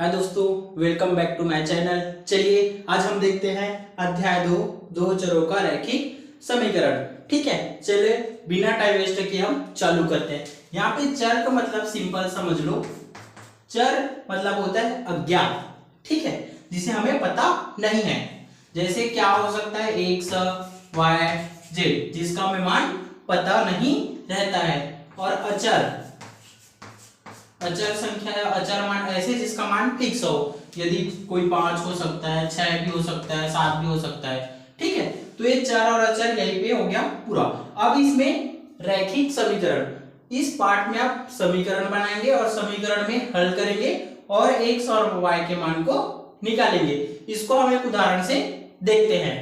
हाय दोस्तों, welcome back to my channel. चलिए आज हम देखते हैं अध्याय 2 दो चरों का रैखिक समीकरण। ठीक है, चलिए बिना टाइम वेस्ट किए हम चालू करते हैं। यहाँ पे चर का मतलब सिंपल समझ लो, चर मतलब होता है अज्ञात, ठीक है, जिसे हमें पता नहीं है। जैसे क्या हो सकता है, एक्स वाई जेड, जिसका हमें मान पता नहीं रहता है। और अचर, अचर संख्या या अचर मान ऐसे जिसका मान फिक्स हो, यदि कोई 5 हो सकता है, 6 भी हो सकता है, 7 भी हो सकता है। ठीक है, तो ये चर और अचर यहीं पे हो गया पूरा। अब इसमें रैखिक समीकरण, इस पार्ट में आप समीकरण बनाएंगे और समीकरण में हल करेंगे और एक्स और वाई के मान को निकालेंगे। इसको हम एक उदाहरण से देखते हैं।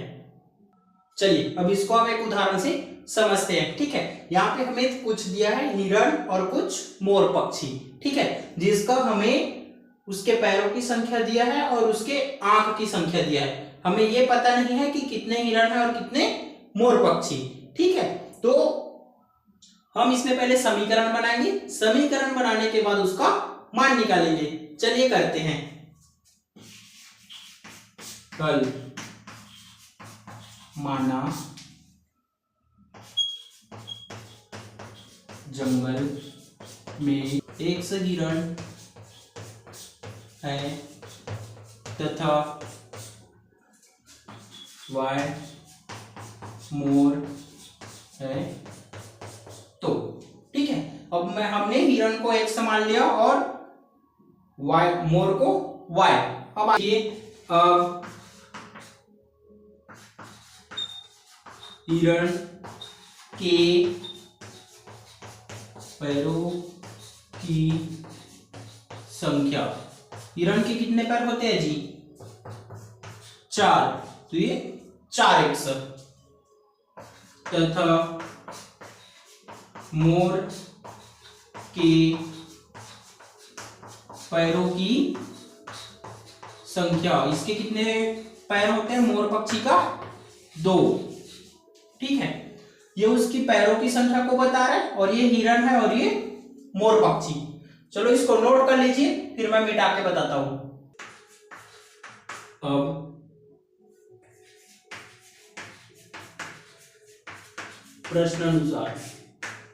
चलिए अब इसको हम एक उदाहरण से समझते हैं। ठीक है, यहाँ पे हमें कुछ दिया है हिरण और कुछ मोर पक्षी, ठीक है, जिसका हमें उसके पैरों की संख्या दिया है और उसके आंख की संख्या दिया है। हमें ये पता नहीं है कि कितने हिरण है और कितने मोर पक्षी। ठीक है, तो हम इसमें पहले समीकरण बनाएंगे, समीकरण बनाने के बाद उसका मान निकालेंगे। चलिए करते हैं। कल माना जंगल में एक हिरण है तथा वाय मोर है। तो ठीक है, अब हमने हिरण को एक्स मान लिया और वाय मोर को वाय। अब आइए हिरण के पैरों की संख्या, हिरण के कितने पैर होते हैं जी? 4, तो ये 4x तथा मोर के पैरों की संख्या, इसके कितने पैर होते हैं? मोर पक्षी का 2। ठीक है, ये उसकी पैरों की संख्या को बता रहा है और ये हिरण है और ये मोर पक्षी। चलो इसको नोट कर लीजिए, फिर मैं मिटा के बताता हूं। अब प्रश्न अनुसार,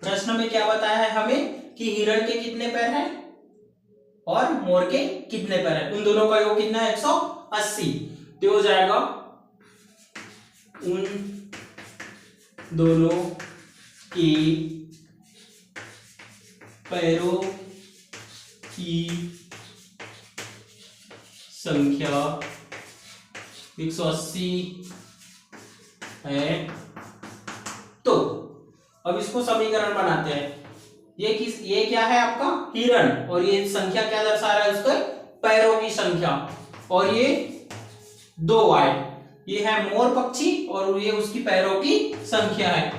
प्रश्न में क्या बताया है हमें कि हिरण के कितने पैर हैं और मोर के कितने पैर हैं। उन दोनों का योग कितना है? 180। तो हो जाएगा उन दोनों की पैरों की संख्या 180 है। तो अब इसको समीकरण बनाते हैं। ये क्या है आपका? हिरण, और ये संख्या क्या दर्शा रहा है? उसके पैरों की संख्या। और ये 2y, ये है मोर पक्षी और ये उसकी पैरों की संख्या है।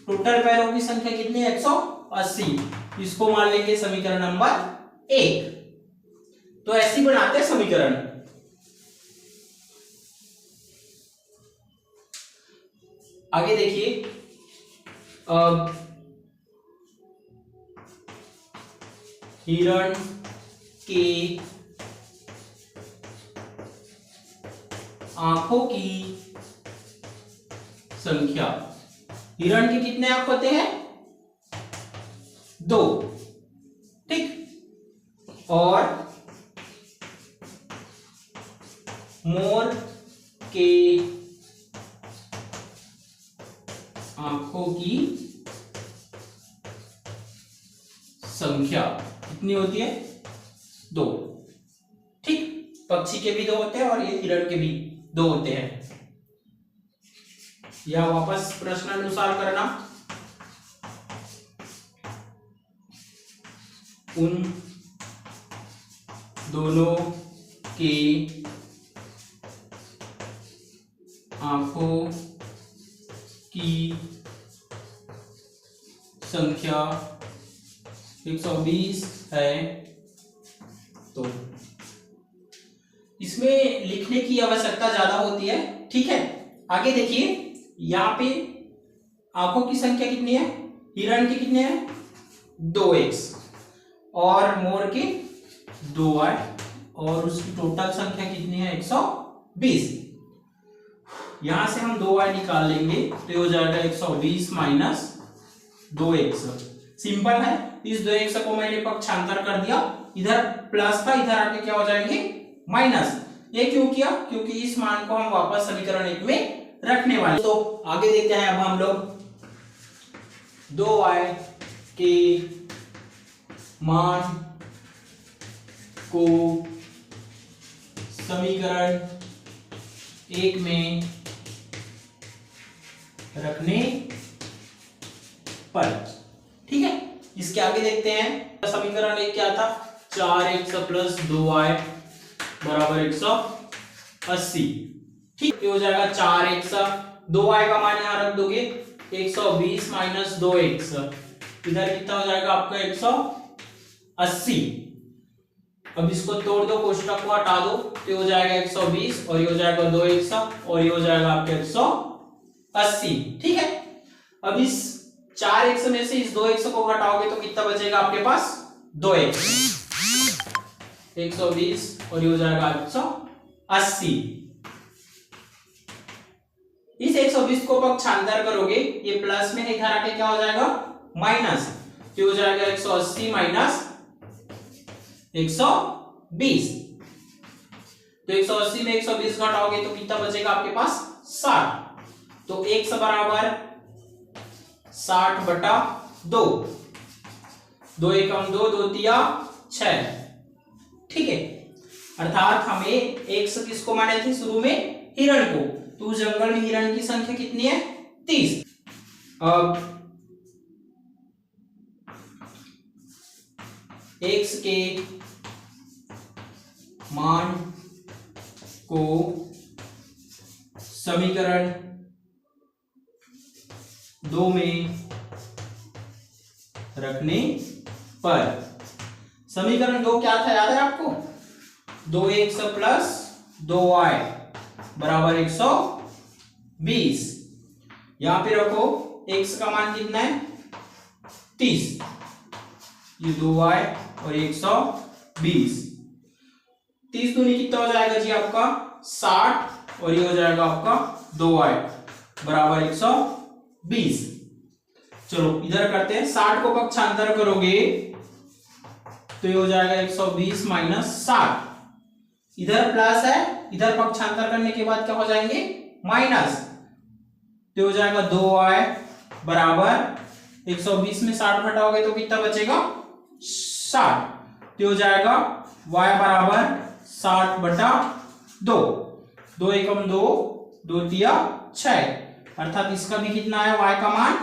टोटल पैरों की संख्या कितनी है? 180। इसको मान लेंगे समीकरण नंबर 1। तो ऐसी बनाते हैं समीकरण। आगे देखिए, हिरण के आंखों की संख्या, हिरण के कितने आंख होते हैं? 2। ठीक, और मोर के आंखों की संख्या कितनी होती है? 2। ठीक, पक्षी के भी 2 होते हैं और ये हिरण के भी 2 होते हैं। या वापस प्रश्न अनुसार करना। उन दोनों के आंखों की संख्या 120 है। तो इसमें लिखने की आवश्यकता ज्यादा होती है। ठीक है, आगे देखिए, यहाँ पे आंखों की संख्या कितनी है? हिरण के कितने हैं? 2x और मोर के 2y। और उसकी टोटल संख्या कितनी है 120। यहां से हम 2y निकाल लेंगे तो ये हो जाएगा 120 माइनस 2x। सिंपल है, इस 2x को मैंने पक्षांतर कर दिया, इधर प्लस था, इधर आके क्या हो जाएंगे माइनस। ये क्यों किया? क्योंकि इस मान को हम वापस समीकरण 1 में रखने वाले। तो आगे देखते हैं अब हम लोग 2y के मान को समीकरण 1 में रखने पर। ठीक है, इसके आगे देखते हैं समीकरण 1 क्या था, 4x प्लस 2y बराबर 180। ठीक, ये हो जाएगा 4x, 2y का मान यहां रख दोगे 120 माइनस 2x, इधर कितना हो जाएगा आपका 180। अब इसको तोड़ दो, कोष्टक को हटा दो, तो ये हो जाएगा 120 और ये हो जाएगा 2x और ये हो जाएगा आपका 180। ठीक है, अब इस 4x में से इस 2x को घटाओगे तो कितना बचेगा आपके पास 2x, 120 और ये हो जाएगा 180। इस 120 को पक्षांतर करोगे, ये प्लस में इधर आके क्या हो जाएगा माइनस, तो हो जाएगा 180 माइनस 120। तो 180 में 120 घटाओगे तो कितना बचेगा आपके पास 60। तो x बराबर 60/2, 2 एकम 2, 2 तिया 6। ठीक है, अर्थात हमें x किसको माने थे शुरू में, हिरण को, तो जंगल में हिरण की संख्या कितनी है 30। अब x के मान को समीकरण 2 में रखने पर। समीकरण 2 क्या था याद है आपको, 2x प्लस 2y बराबर 120। यहां पे रखो x का मान कितना है 30, ये 2y और 120। 30 दूनी कितना हो जाएगा जी आपका 60 और ये हो जाएगा आपका 2y बराबर 120। चलो इधर करते हैं, 60 को पक्षांतर करोगे तो ये हो जाएगा 120 माइनस 60, इधर प्लस है, इधर पक्षांतर करने के बाद क्या हो जाएंगे माइनस, तो हो जाएगा 2y बराबर 120 में 60 घटाओगे तो कितना बचेगा 60, तो हो जाएगा y बराबर 60/2, 2 एकम 2, 2 तिया 6, अर्थात इसका भी कितना है y का मान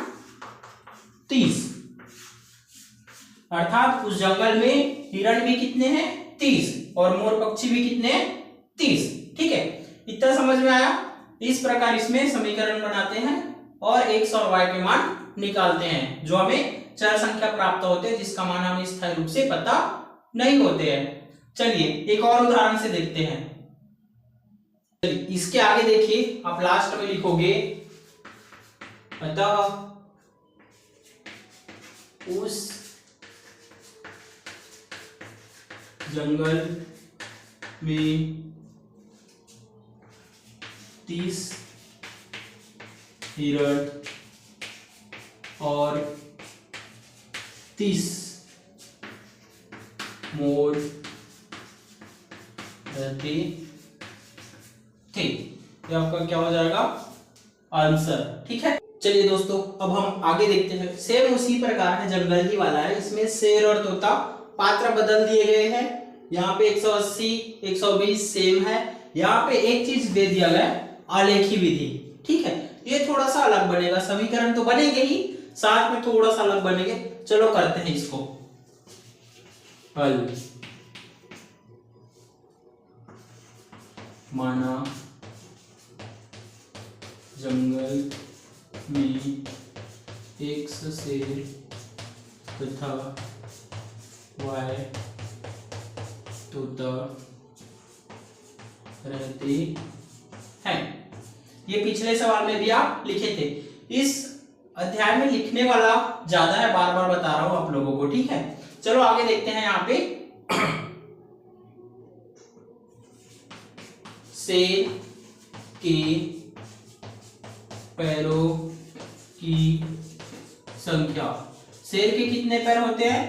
30। अर्थात उस जंगल में हिरण भी कितने हैं 30 और मोर पक्षी भी कितने हैं 30। ठीक है, इतना समझ में आया। इस प्रकार इसमें समीकरण बनाते हैं और x और y के मान निकालते हैं, जो हमें चर संख्या प्राप्त होते हैं जिसका मान हमें स्थायी रूप से पता नहीं होते हैं। चलिए एक और उदाहरण से देखते हैं। इसके आगे देखिए, आप लास्ट में लिखोगे अतः उस जंगल में 30 हिरण और 30 मोर रहते थे। ये आपका क्या हो जाएगा आंसर। ठीक है, चलिए दोस्तों अब हम आगे देखते हैं। सेम उसी प्रकार है, जंगल ही वाला है, इसमें शेर और तोता पात्र बदल दिए गए हैं। यहाँ पे 180 120 सेम है, यहाँ पे एक चीज दे दिया गया आलेखी विधि। ठीक है, ये थोड़ा सा अलग बनेगा, समीकरण तो बनेंगे ही, साथ में थोड़ा सा अलग बनेंगे। चलो करते हैं इसको हल। माना जंगल में x शेर तथा y तोता रहते हैं। ये पिछले सवाल में भी आप लिखे थे। इस अध्याय में लिखने वाला ज्यादा है, बार बार बता रहा हूं आप लोगों को। ठीक है, चलो आगे देखते हैं। यहाँ पे शेर के पैरों की संख्या। शेर के कितने पैर होते हैं?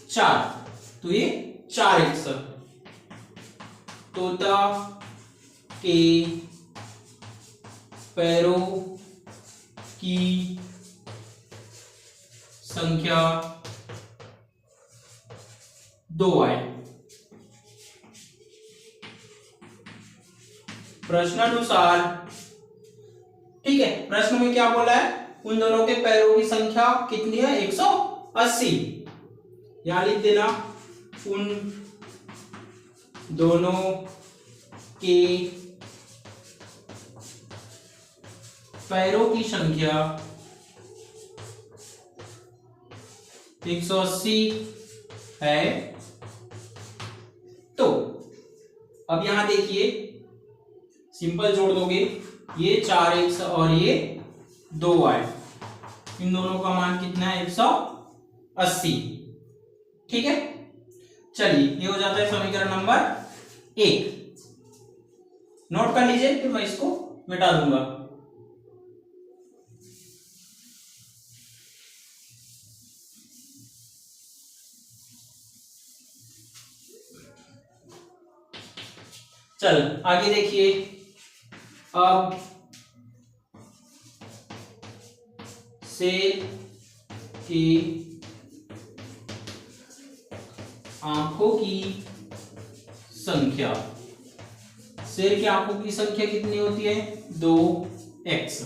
4, तो ये 4x। तोता के पैरों की संख्या 2 आए। प्रश्नानुसार, ठीक है, प्रश्न में क्या बोला है? उन दोनों के पैरों की संख्या कितनी है? 180। यहां लिख देना, उन दोनों के पैरों की संख्या 180 है। तो अब यहां देखिए, सिंपल जोड़ दोगे, ये 4x और ये 2y, इन दोनों का मान कितना है? 180। ठीक है, चलिए ये हो जाता है समीकरण नंबर 1। नोट कर लीजिए, फिर मैं इसको मिटा दूंगा। चल आगे देखिए, अब शेर की आंखों की संख्या। शेर की आंखों की संख्या कितनी होती है? 2x।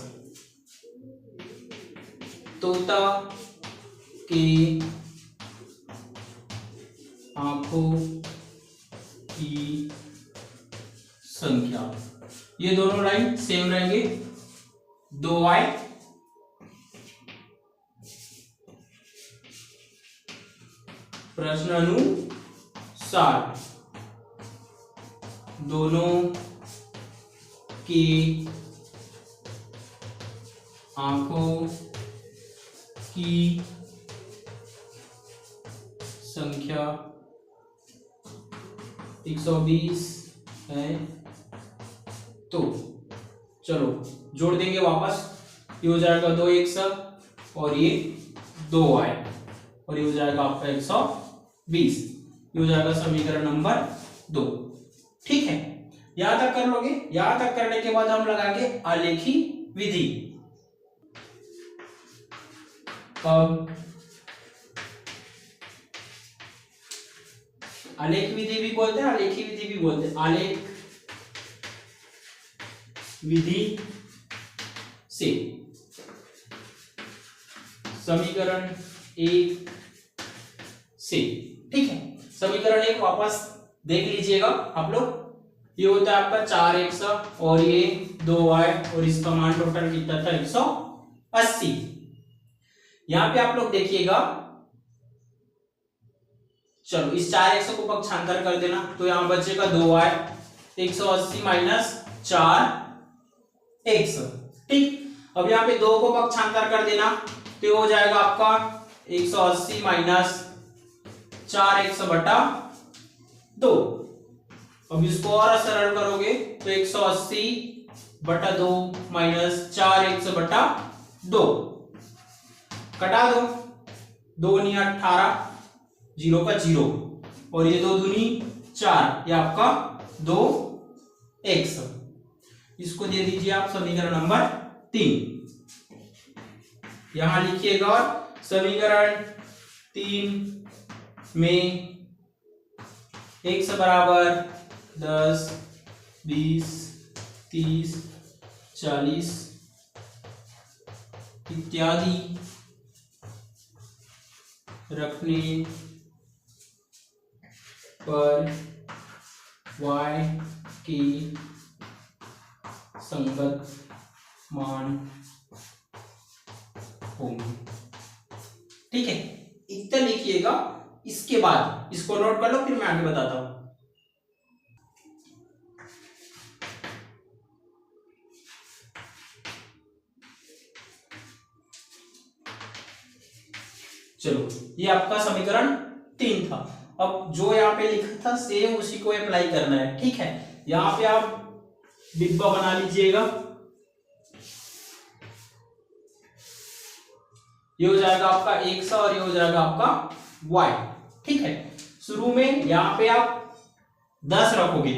तोता की आंखों की संख्या, ये दोनों लाइन सेम रहेंगे, 2y। प्रश्नानुसार दोनों की आंखों की संख्या 120 है। तो चलो जोड़ देंगे वापस, ये हो जाएगा 2x और ये 2y, और ये हो जाएगा आपका 120। ये हो जाएगा समीकरण नंबर 2। ठीक है, यहां तक कर लोगे। यहां तक करने के बाद हम लगाएंगे आलेखी विधि। अब आलेख विधि भी बोलते हैं, आलेखी विधि भी बोलते हैं। आलेख विधि से समीकरण 1 से, ठीक है, समीकरण 1 वापस देख लीजिएगा आप लोग। ये होता है आपका 4x और ये 2y, और इसका मान टोटल कितना था? 180। यहां पे आप लोग देखिएगा, चलो इस 4x को पक्षांतर कर देना, तो यहां बचेगा 2y, 180 माइनस 4x। ठीक, अब यहाँ पे 2 को पक्षांतर कर देना, तो हो जाएगा आपका 180 माइनस 4x बटा 2। अब इसको और सरल करोगे तो 180 बटा 2 माइनस 4x बटा 2, कटा दो, 2 नी 18, 0 का 0, और ये 2 दूनी 4, ये आपका 2x। इसको दे दीजिए आप समीकरण नंबर 3। यहां लिखिएगा, समीकरण 3 में x बराबर 10, 20, 30, 40 इत्यादि रखने पर y की संगत मान होंगे। ठीक है, इतना लिखिएगा। इसके बाद इसको नोट कर लो, फिर मैं आगे बताता हूं। चलो, ये आपका समीकरण 3 था। अब जो यहाँ पे लिखा था सेम उसी को अप्लाई करना है। ठीक है, यहाँ पे आप डिब्बा बना लीजिएगा। ये हो जाएगा आपका x और ये हो जाएगा आपका y। ठीक है, शुरू में यहां पे आप 10 रखोगे,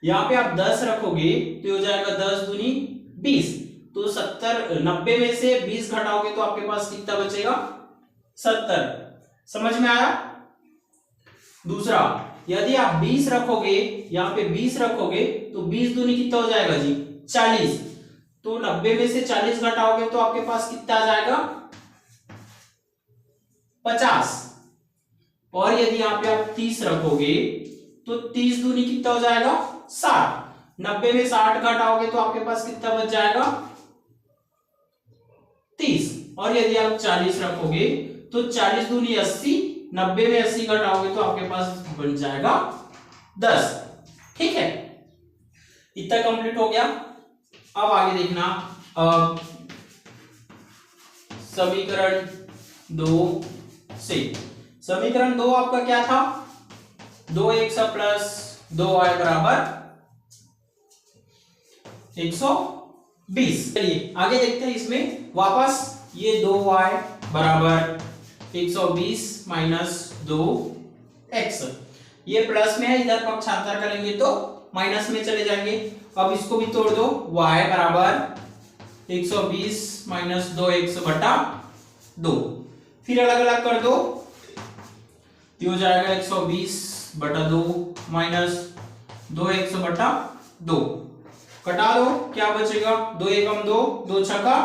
यहां पे आप 10 रखोगे तो ये हो जाएगा 10 दूनी 20। तो 90 में से 20 घटाओगे तो आपके पास कितना बचेगा? 70। समझ में आया? दूसरा, यदि आप 20 रखोगे, यहां पे 20 रखोगे तो 20 दूनी कितना हो जाएगा जी? 40। तो 90 में से 40 घटाओगे तो आपके पास कितना आ जाएगा? 50। और यदि यहां पे आप 30 रखोगे तो 30 दूनी कितना हो जाएगा? 60। 90 में 60 घटाओगे तो आपके पास कितना बच जाएगा? 30। और यदि आप 40 रखोगे तो 40 दूनी 80, 90 में 80 घटाओगे तो आपके पास बन जाएगा 10। ठीक है, इतना कंप्लीट हो गया। अब आगे देखना, समीकरण 2 से। समीकरण 2 आपका क्या था? 2x प्लस 2y बराबर 120। चलिए आगे देखते हैं। इसमें वापस ये 2y बराबर 120 माइनस 2x, ये प्लस में है, इधर पक्षांतर करेंगे तो माइनस में चले जाएंगे। अब इसको भी तोड़ दो, y बराबर 120 माइनस 2x बटा 2। फिर अलग अलग कर दो, ये हो जाएगा 120 बटा 2 माइनस 2x बटा 2। कटा दो, क्या बचेगा? 2 एकम 2, 2 छक्का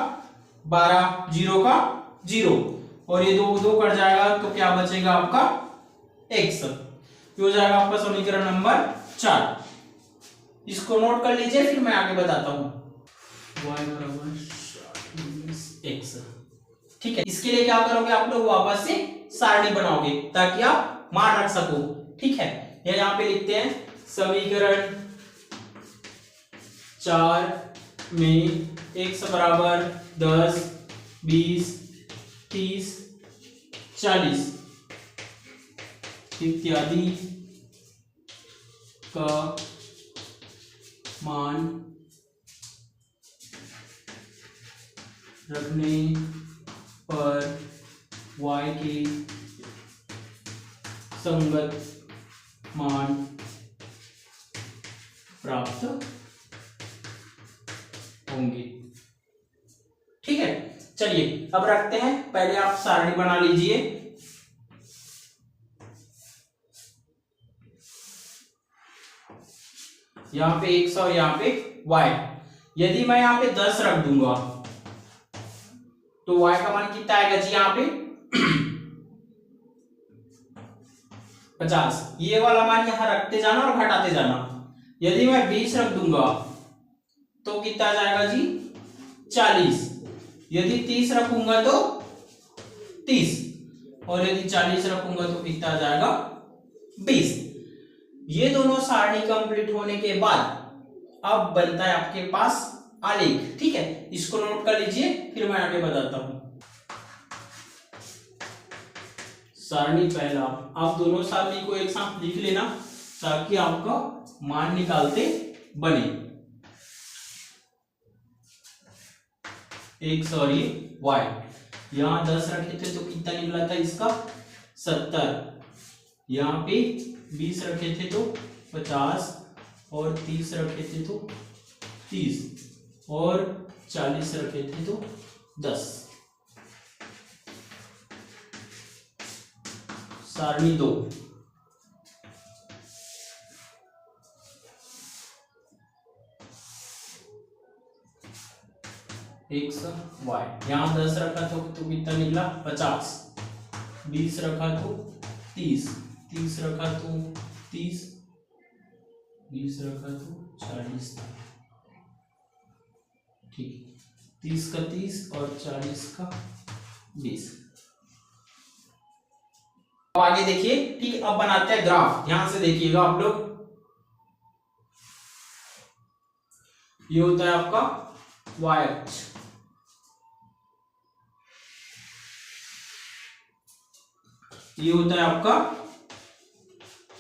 12, 0 का 0, और ये 2 2 कट जाएगा तो क्या बचेगा आपका? x। ये हो जाएगा आपका समीकरण नंबर 4। इसको नोट कर लीजिए, फिर मैं आगे बताता हूं। y बराबर x। ठीक है, इसके लिए क्या करोगे आप लोग? वापस से सारणी बनाओगे ताकि आप मान रख सको। ठीक है, ये यहां पे लिखते हैं समीकरण 4 में x बराबर 10, 20, 30, 40 इत्यादि का मान रखने पर y के संगत मान प्राप्त होंगे। ठीक है, चलिए अब रखते हैं। पहले आप सारणी बना लीजिए। यहां पे x और यहां पे y। यदि मैं यहां पे 10 रख दूंगा तो y का मान कितना आएगा जी? यहां पे 50। ये वाला मान यहां रखते जाना और घटाते जाना। यदि मैं 20 रख दूंगा तो कितना आ जाएगा जी? 40। यदि 30 रखूंगा तो 30, और यदि 40 रखूंगा तो कितना आ जाएगा? 20। ये दोनों सारणी कंप्लीट होने के बाद अब बनता है आपके पास आलेख। ठीक है, इसको नोट कर लीजिए, फिर मैं आगे बताता हूं। सारणी पहला, आप दोनों सारणी को एक साथ लिख लेना ताकि आपका मान निकालते बने। x और ये y। यहां 10 रखे थे तो कितना निकला था इसका? 70। यहां पे 20 रखे थे तो 50, और 30 रखे थे तो 30, और 40 रखे थे तो 10। सारणी 2। x y, यहां 10 रखा तो कितना निकला? 50। 20 रखा तो 30, 30 रखा तो 30, 20 रखा तो 40। ठीक, 30 का 30 और 40 का 20। अब आगे देखिए। ठीक, अब बनाते हैं ग्राफ। ध्यान से देखिएगा आप लोग। ये होता है आपका y अक्ष, ये होता है आपका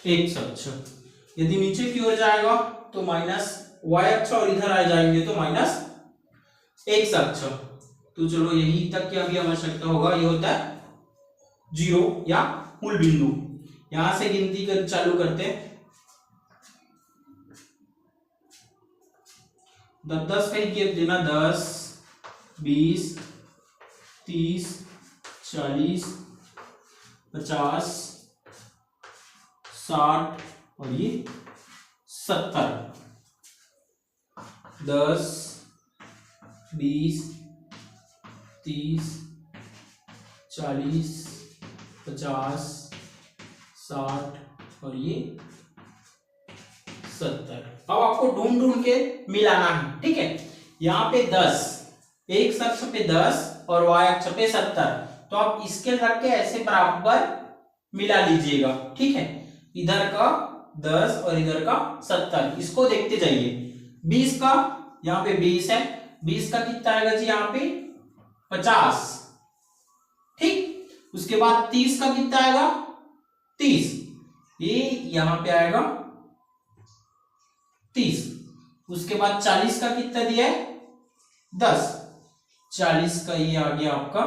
x अक्ष। यदि नीचे की ओर जाएगा तो माइनस वाई अक्ष और इधर आ जाएंगे तो माइनस एक्स अक्ष। तो चलो यही तक की अभी आवश्यकता होगा, ये होता है 0 या मूल बिंदु। यहां से गिनती कर चालू करते हैं। 10 का ही देना, 10 20 30 40 50 60 और ये 70। 10 20 30 40 50 60 और ये 70। अब आपको ढूंढ ढूंढ के मिलाना है, ठीक है। यहाँ पे 10, एक अक्ष पे 10 और वाई अक्ष पे 70, तो आप इसके रख के ऐसे बराबर मिला लीजिएगा, ठीक है। इधर का 10 और इधर का 70, इसको देखते जाइए। 20 का यहाँ पे 20 है, 20 का कितना आएगा जी यहाँ पे 50, ठीक। उसके बाद 30 का कितना आएगा 30, ये यहां पे आएगा 30। उसके बाद 40 का कितना दिया है 10, 40 का ये आ गया आपका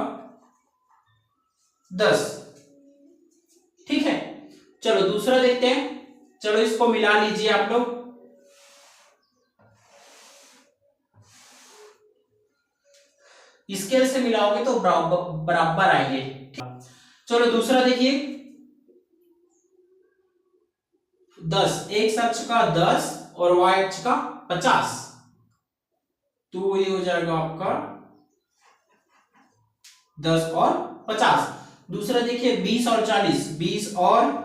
10, ठीक है। चलो दूसरा देखते हैं। चलो इसको मिला लीजिए आप लोग। स्केल से मिलाओगे तो बराबर आएंगे। चलो दूसरा देखिए, 10, एक अक्ष का 10 और वाई अक्ष का 50, तो ये हो जाएगा आपका 10 और 50। दूसरा देखिए 20 और 40, 20 और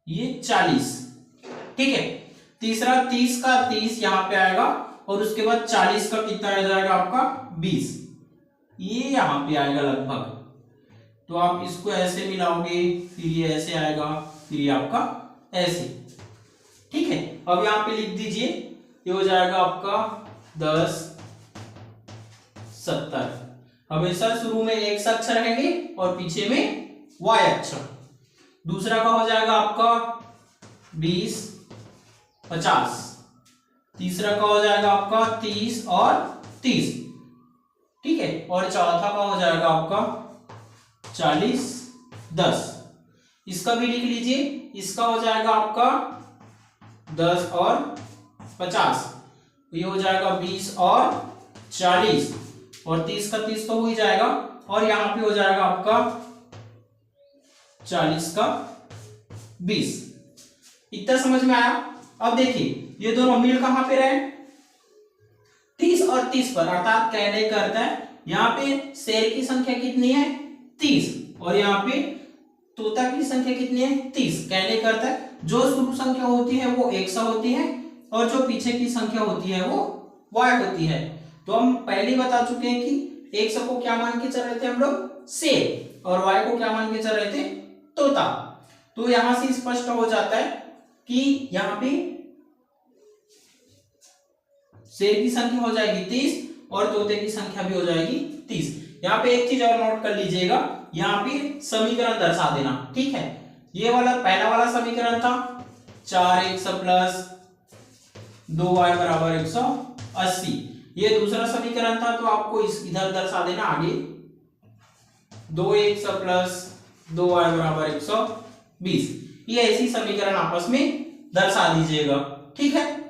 ये 40, ठीक है। तीसरा 30 का 30 यहां पे आएगा और उसके बाद 40 का कितना आ जाएगा आपका 20, ये यहां पे आएगा लगभग। तो आप इसको ऐसे मिलाओगे, फिर ये ऐसे आएगा, फिर ये आपका ऐसे, ठीक है। अब यहां पे लिख दीजिए, ये हो जाएगा आपका 10 70। हमेशा शुरू में एक अक्ष रहेंगे और पीछे में वाई अक्ष। दूसरा का हो जाएगा आपका 20 50। तीसरा का हो जाएगा आपका 30 और 30, ठीक है। और चौथा का हो जाएगा आपका 40 10। इसका भी लिख लीजिए, इसका हो जाएगा आपका 10 और 50, ये हो जाएगा 20 और 40, और 30 का 30 तो हो ही जाएगा, और यहां पे हो जाएगा आपका 40 का 20। इतना समझ में आया। अब देखिए ये दोनों मिल कहां पे रहे 30 और 30 पर, अर्थात कहने का अर्थ है यहाँ पे शेर की संख्या कितनी है 30 और यहाँ पे तोता की संख्या कितनी है 30। कहने का अर्थ है जो शुरू संख्या होती है वो 100 होती है और जो पीछे की संख्या होती है वो वाई होती है। तो हम पहले ही बता चुके हैं कि 100 को क्या मान के चल रहे थे हम लोग शेर, और वाई को क्या मान के चल रहे थे तोता। तो यहां से स्पष्ट हो जाता है कि यहाँ पे शेर की संख्या हो जाएगी 30 और तोते की संख्या भी हो जाएगी 30। यहाँ पे एक चीज और नोट कर लीजिएगा, यहाँ पे समीकरण दर्शा देना, ठीक है। ये वाला पहला वाला समीकरण था 4x प्लस 2y बराबर 180। ये दूसरा समीकरण था, तो आपको इस इधर दर्शा देना आगे 2x प्लस 2y बराबर 120। ये ऐसी समीकरण आपस में दर्शा दीजिएगा, ठीक है।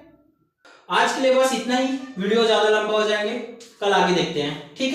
आज के लिए बस इतना ही, वीडियो ज्यादा लंबा हो जाएंगे, कल आगे देखते हैं, ठीक है।